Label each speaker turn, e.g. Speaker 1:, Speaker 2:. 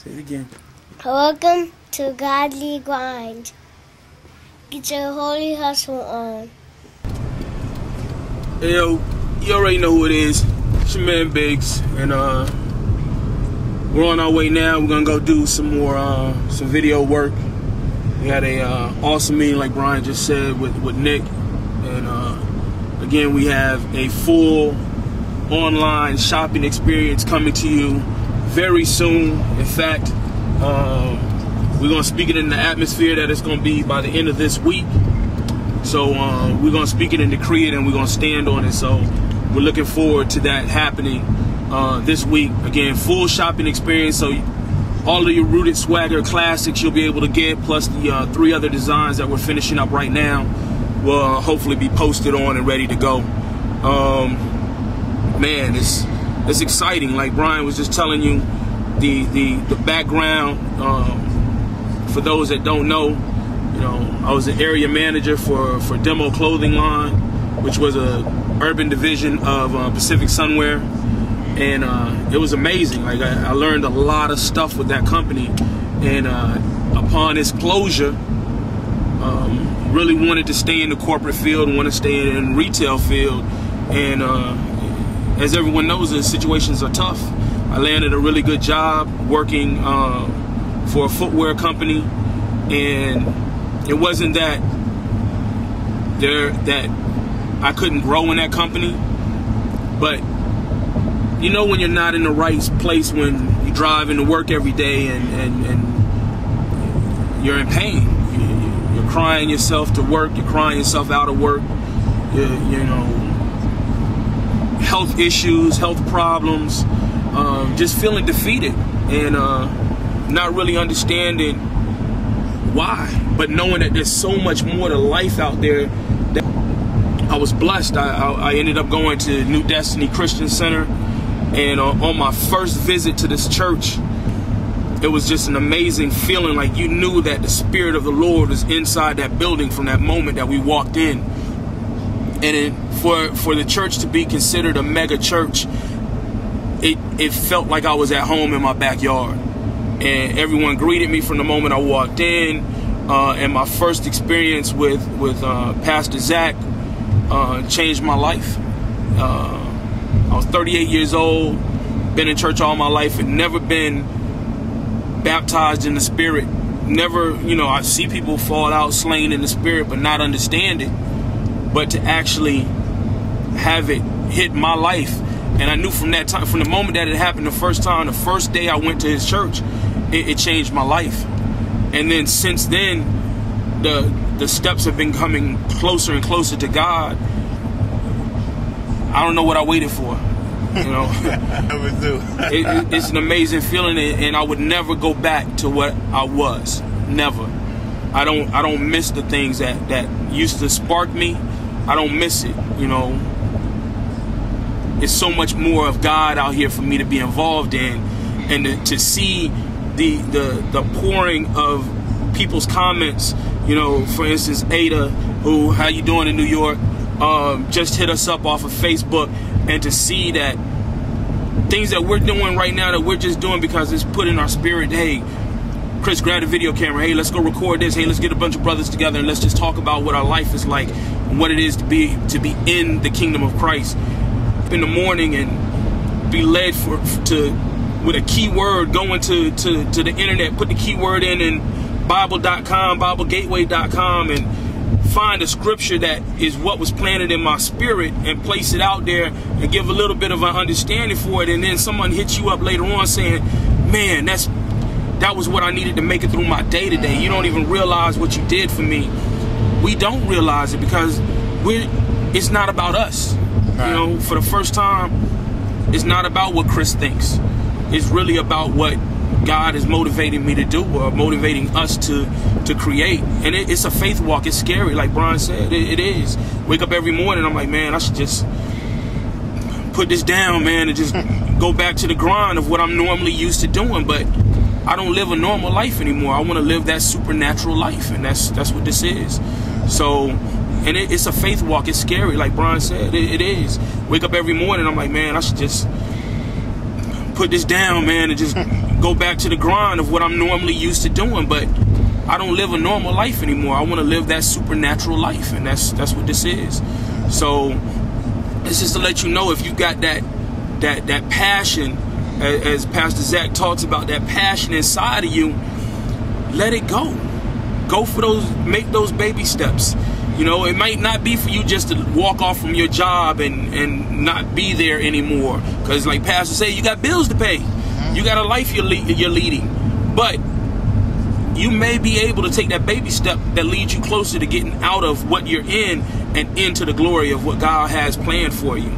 Speaker 1: Say it again.
Speaker 2: Welcome to Godly Grind. Get your holy hustle on.
Speaker 1: Hey, yo, you already know who it is. It's your man biggz, and we're on our way now. We're gonna go do some more some video work. We had a awesome meeting, like Brian just said, with Nick, and again, we have a full online shopping experience coming to you very soon. In fact, we're gonna speak it in the atmosphere that it's gonna be by the end of this week. So we're gonna speak it and decree it, and we're gonna stand on it. So we're looking forward to that happening this week. Again, full shopping experience. So all of your Rooted Swagger classics you'll be able to get, plus the 3 other designs that we're finishing up right now will hopefully be posted on and ready to go. Man, it's exciting. Like Brian was just telling you, the background. For those that don't know, you know, I was an area manager for Demo Clothing Line, which was a urban division of Pacific Sunwear, and it was amazing. Like I learned a lot of stuff with that company, and upon its closure, really wanted to stay in the corporate field and want to stay in the retail field. And as everyone knows, the situations are tough. I landed a really good job working for a footwear company, and it wasn't that I couldn't grow in that company, but you know when you're not in the right place when you drive into work every day and you're in pain. You're crying yourself to work, you're crying yourself out of work, you know, health issues, health problems, just feeling defeated and not really understanding why, but knowing that there's so much more to life out there. That I was blessed. I ended up going to New Destiny Christian Center, and on my first visit to this church, it was just an amazing feeling. Like you knew that the Spirit of the Lord was inside that building from that moment that we walked in. And for the church to be considered a mega church, it felt like I was at home in my backyard. And everyone greeted me from the moment I walked in. And my first experience with Pastor Zach changed my life. I was 38 years old, been in church all my life, and never been baptized in the Spirit. Never, you know, I see people fall out slain in the Spirit, but not understand it. But to actually have it hit my life, and I knew from that time, from the moment that it happened the first time, the first day I went to his church, it changed my life. And then since then, the steps have been coming closer and closer to God. I don't know what I waited for, you know. It's an amazing feeling, and I would never go back to what I was. Never. I don't miss the things that used to spark me. I don't miss it, you know. It's so much more of God out here for me to be involved in, and to see the pouring of people's comments. You know, for instance, Ada, who, how you doing in New York, just hit us up off of Facebook, and to see that things that we're doing right now that we're just doing because it's put in our spirit. Hey, Chris, grab a video camera. Hey, let's go record this. Hey, let's get a bunch of brothers together and let's just talk about what our life is like and what it is to be in the kingdom of Christ. In the morning and be led with a keyword, going to the internet, put the keyword in Bible.com, BibleGateway.com, and find a scripture that is what was planted in my spirit and place it out there and give a little bit of an understanding for it. And then someone hits you up later on saying, man, that was what I needed to make it through my day today. You don't even realize what you did for me. We don't realize it because it's not about us. Right. You know, for the first time, it's not about what Chris thinks. It's really about what God is motivating me to do, or motivating us to create. And it's a faith walk. It's scary, like Brian said. It is. Wake up every morning, I'm like, man, I should just put this down, man, and just go back to the grind of what I'm normally used to doing. But I don't live a normal life anymore. I want to live that supernatural life, and that's what this is. So, and it's a faith walk. It's scary, like Brian said. It is. Wake up every morning, I'm like, man, I should just put this down, man, and just go back to the grind of what I'm normally used to doing, but I don't live a normal life anymore. I want to live that supernatural life, and that's what this is. So it's just to let you know, if you got that passion, as Pastor Zach talks about, that passion inside of you, let it go. Go for those, make those baby steps. You know, it might not be for you just to walk off from your job and not be there anymore, because like Pastor said, you got bills to pay. You got a life you're leading. But you may be able to take that baby step that leads you closer to getting out of what you're in and into the glory of what God has planned for you.